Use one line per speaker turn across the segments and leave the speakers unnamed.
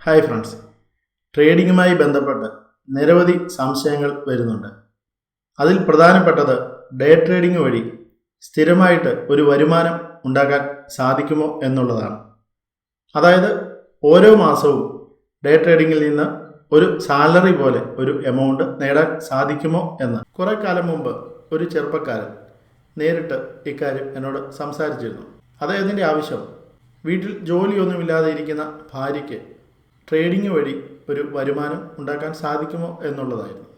Hi friends, ട്രേഡിങ്ങുമായി ബന്ധപ്പെട്ട് നിരവധി സംശയങ്ങൾ വരുന്നുണ്ട്. അതിൽ പ്രധാനപ്പെട്ടത് ഡേ ട്രേഡിംഗ് വഴി സ്ഥിരമായിട്ട് ഒരു വരുമാനം ഉണ്ടാക്കാൻ സാധിക്കുമോ എന്നുള്ളതാണ്. അതായത് ഓരോ മാസവും ഡേ ട്രേഡിങ്ങിൽ നിന്ന് ഒരു സാലറി പോലെ ഒരു എമൗണ്ട് നേടാൻ സാധിക്കുമോ എന്ന് കുറേ കാലം മുമ്പ് ഒരു ചെറുപ്പക്കാരൻ നേരിട്ട് ഇക്കാര്യം എന്നോട് സംസാരിച്ചിരുന്നു. അദ്ദേഹത്തിൻ്റെ ആവശ്യം വീട്ടിൽ ജോലിയൊന്നുമില്ലാതെ ഇരിക്കുന്ന ഭാര്യയ്ക്ക് ട്രേഡിംഗ് വഴി ഒരു വരുമാനം ഉണ്ടാക്കാൻ സാധിക്കുമോ എന്നുള്ളതായിരുന്നു.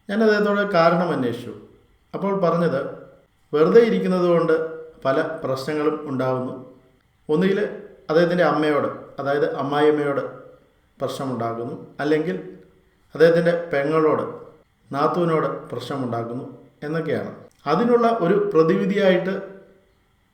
ഞാൻ അദ്ദേഹത്തോട് കാരണം അന്വേഷിച്ചു. അപ്പോൾ പറഞ്ഞത്, വെറുതെ ഇരിക്കുന്നത് കൊണ്ട് പല പ്രശ്നങ്ങളും ഉണ്ടാകുന്നു. ഒന്നുകിൽ അദ്ദേഹത്തിൻ്റെ അമ്മയോട്, അതായത് അമ്മായിയമ്മയോട് പ്രശ്നമുണ്ടാക്കുന്നു, അല്ലെങ്കിൽ അദ്ദേഹത്തിൻ്റെ പെങ്ങളോട്, നാത്തൂനോട് പ്രശ്നമുണ്ടാക്കുന്നു എന്നൊക്കെയാണ്. അതിനുള്ള ഒരു പ്രതിവിധിയായിട്ട്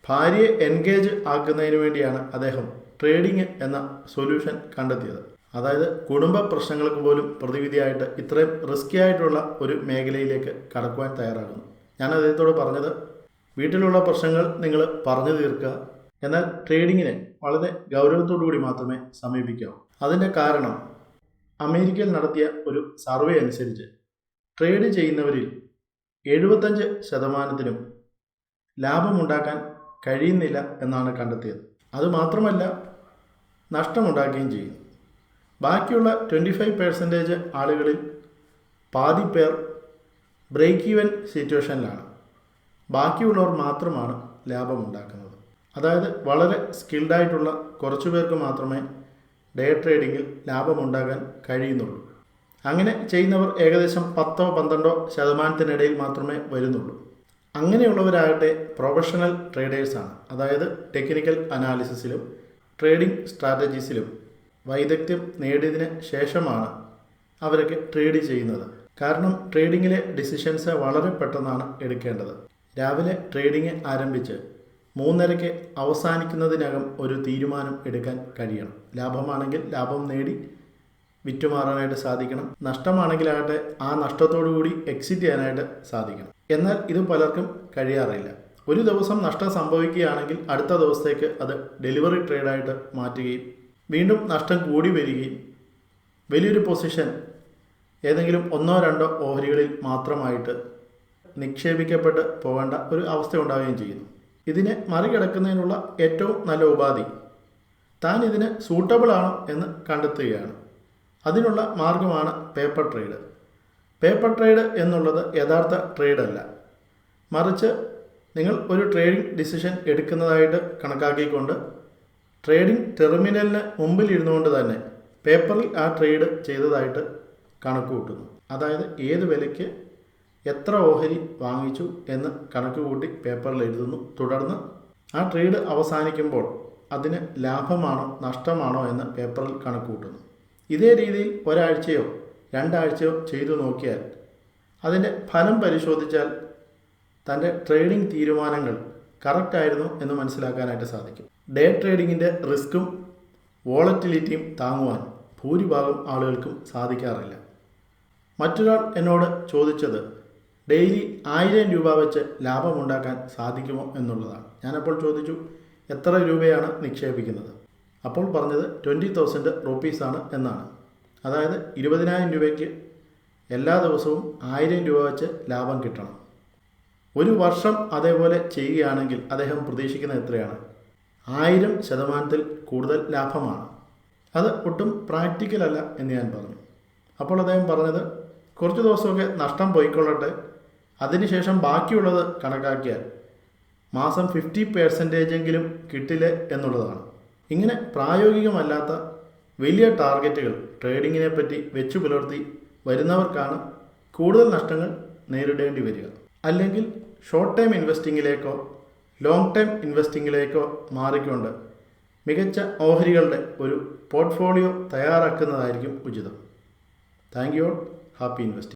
ഭാര്യയെ എൻഗേജ് ആക്കുന്നതിന് വേണ്ടിയാണ് അദ്ദേഹം ട്രേഡിംഗ് എന്ന സൊല്യൂഷൻ കണ്ടെത്തിയത്. അതായത് കുടുംബ പ്രശ്നങ്ങൾക്ക് പോലും പ്രതിവിധിയായിട്ട് ഇത്രയും റിസ്കി ആയിട്ടുള്ള ഒരു മേഖലയിലേക്ക് കടക്കുവാൻ തയ്യാറാകുന്നു. ഞാൻ അദ്ദേഹത്തോട് പറഞ്ഞത്, വീട്ടിലുള്ള പ്രശ്നങ്ങൾ നിങ്ങൾ പറഞ്ഞു തീർക്കുക, എന്നാൽ ട്രേഡിങ്ങിനെ വളരെ ഗൗരവത്തോടു കൂടി മാത്രമേ സമീപിക്കാവൂ. അതിൻ്റെ കാരണം അമേരിക്കയിൽ നടത്തിയ ഒരു സർവേ അനുസരിച്ച് ട്രേഡ് ചെയ്യുന്നവരിൽ 75% ലാഭമുണ്ടാക്കാൻ കഴിയുന്നില്ല എന്നാണ് കണ്ടെത്തിയത്. അതുമാത്രമല്ല, നഷ്ടമുണ്ടാക്കുകയും ചെയ്യും. ബാക്കിയുള്ള 25% ആളുകളിൽ പാതി പേർ ബ്രേക്ക് ഈവൻ സിറ്റുവേഷനിലാണ്. ബാക്കിയുള്ളവർ മാത്രമാണ് ലാഭമുണ്ടാക്കുന്നത്. അതായത് വളരെ സ്കിൽഡായിട്ടുള്ള കുറച്ചു പേർക്ക് മാത്രമേ ഡേ ട്രേഡിങ്ങിൽ ലാഭമുണ്ടാക്കാൻ കഴിയുന്നുള്ളൂ. അങ്ങനെ ചെയ്യുന്നവർ ഏകദേശം 10-12% മാത്രമേ വരുന്നുള്ളൂ. അങ്ങനെയുള്ളവരാകട്ടെ പ്രൊഫഷണൽ ട്രേഡേഴ്സാണ്. അതായത് ടെക്നിക്കൽ അനാലിസിസിലും ട്രേഡിംഗ് സ്ട്രാറ്റജീസിലും വൈദഗ്ധ്യം നേടിയതിന് ശേഷമാണ് അവരൊക്കെ ട്രേഡ് ചെയ്യുന്നത്. കാരണം ട്രേഡിങ്ങിലെ ഡിസിഷൻസ് വളരെ പെട്ടെന്നാണ് എടുക്കേണ്ടത്. രാവിലെ ട്രേഡിങ് ആരംഭിച്ച് 3:30 അവസാനിക്കുന്നതിനകം ഒരു തീരുമാനം എടുക്കാൻ കഴിയണം. ലാഭമാണെങ്കിൽ ലാഭം നേടി വിറ്റുമാറാനായിട്ട് സാധിക്കണം. നഷ്ടമാണെങ്കിലാകട്ടെ ആ നഷ്ടത്തോടു കൂടി എക്സിറ്റ് ചെയ്യാനായിട്ട് സാധിക്കണം. എന്നാൽ ഇത് പലർക്കും കഴിയാറില്ല. ഒരു ദിവസം നഷ്ടം സംഭവിക്കുകയാണെങ്കിൽ അടുത്ത ദിവസത്തേക്ക് അത് ഡെലിവറി ട്രേഡായിട്ട് മാറ്റുകയും വീണ്ടും നഷ്ടം കൂടി വരികയും വലിയൊരു പൊസിഷൻ ഏതെങ്കിലും 1-2 ഓഹരികളിൽ മാത്രമായിട്ട് നിക്ഷേപിക്കപ്പെട്ട് പോകേണ്ട ഒരു അവസ്ഥ ഉണ്ടാവുകയും ചെയ്യുന്നു. ഇതിനെ മറികടക്കുന്നതിനുള്ള ഏറ്റവും നല്ല ഉപാധി താൻ ഇതിന് സൂട്ടബിൾ ആണോ എന്ന് കണ്ടെത്തുകയാണ്. അതിനുള്ള മാർഗമാണ് പേപ്പർ ട്രേഡ്. പേപ്പർ ട്രേഡ് എന്നുള്ളത് യഥാർത്ഥ ട്രേഡല്ല, മറിച്ച് നിങ്ങൾ ഒരു ട്രേഡിംഗ് ഡിസിഷൻ എടുക്കുന്നതായിട്ട് കണക്കാക്കിക്കൊണ്ട് ട്രേഡിംഗ് ടെർമിനലിന് മുമ്പിൽ ഇരുന്നുകൊണ്ട് തന്നെ പേപ്പറിൽ ആ ട്രേഡ് ചെയ്തതായിട്ട് കണക്ക് കൂട്ടുന്നു. അതായത് ഏത് വിലയ്ക്ക് എത്ര ഓഹരി വാങ്ങിച്ചു എന്ന് കണക്ക് കൂട്ടി പേപ്പറിൽ എഴുതുന്നു. തുടർന്ന് ആ ട്രേഡ് അവസാനിക്കുമ്പോൾ അതിന് ലാഭമാണോ നഷ്ടമാണോ എന്ന് പേപ്പറിൽ കണക്ക് കൂട്ടുന്നു. ഇതേ രീതിയിൽ ഒരാഴ്ചയോ 2 ആഴ്ചയോ ചെയ്തു നോക്കിയാൽ അതിൻ്റെ ഫലം പരിശോധിച്ചാൽ തൻ്റെ ട്രേഡിംഗ് തീരുമാനങ്ങൾ കറക്റ്റായിരുന്നു എന്ന് മനസ്സിലാക്കാനായിട്ട് സാധിക്കും. ഡേ ട്രേഡിങ്ങിൻ്റെ റിസ്ക്കും വോളറ്റിലിറ്റിയും താങ്ങുവാൻ ഭൂരിഭാഗം ആളുകൾക്കും സാധിക്കാറില്ല. മറ്റൊരാൾ എന്നോട് ചോദിച്ചത്, ഡെയിലി 1000 രൂപ വെച്ച് ലാഭമുണ്ടാക്കാൻ സാധിക്കുമോ എന്നുള്ളതാണ്. ഞാനപ്പോൾ ചോദിച്ചു, എത്ര രൂപയാണ് നിക്ഷേപിക്കുന്നത്? അപ്പോൾ പറഞ്ഞത് 20,000 റുപ്പീസാണ് എന്നാണ്. അതായത് 20,000 രൂപയ്ക്ക് എല്ലാ ദിവസവും 1000 രൂപ വെച്ച് ലാഭം കിട്ടണം. ഒരു വർഷം അതേപോലെ ചെയ്യുകയാണെങ്കിൽ അദ്ദേഹം പ്രതീക്ഷിക്കുന്നത് എത്രയാണ്? 1000% കൂടുതൽ ലാഭമാണ്. അത് ഒട്ടും പ്രാക്ടിക്കൽ അല്ല എന്ന് ഞാൻ പറഞ്ഞു. അപ്പോൾ അദ്ദേഹം പറഞ്ഞത്, കുറച്ച് ദിവസമൊക്കെ നഷ്ടം പോയിക്കൊള്ളട്ടെ, അതിനുശേഷം ബാക്കിയുള്ളത് കണക്കാക്കിയാൽ മാസം 50% കിട്ടില്ലേ എന്നുള്ളതാണ്. ഇങ്ങനെ പ്രായോഗികമല്ലാത്ത വലിയ ടാർഗറ്റുകൾ ട്രേഡിങ്ങിനെ പറ്റി വെച്ചു പുലർത്തി വരുന്നവർക്കാണ് കൂടുതൽ നഷ്ടങ്ങൾ നേരിടേണ്ടി വരിക. അല്ലെങ്കിൽ ഷോർട്ട് ടൈം ഇൻവെസ്റ്റിങ്ങിലേക്കോ ലോങ് ടൈം ഇൻവെസ്റ്റിങ്ങിലേക്കോ മാറിക്കൊണ്ട് മികച്ച ഓഹരികളുടെ ഒരു പോർട്ട്ഫോളിയോ തയ്യാറാക്കുന്നതായിരിക്കും ഉചിതം. Thank you all. Happy investing.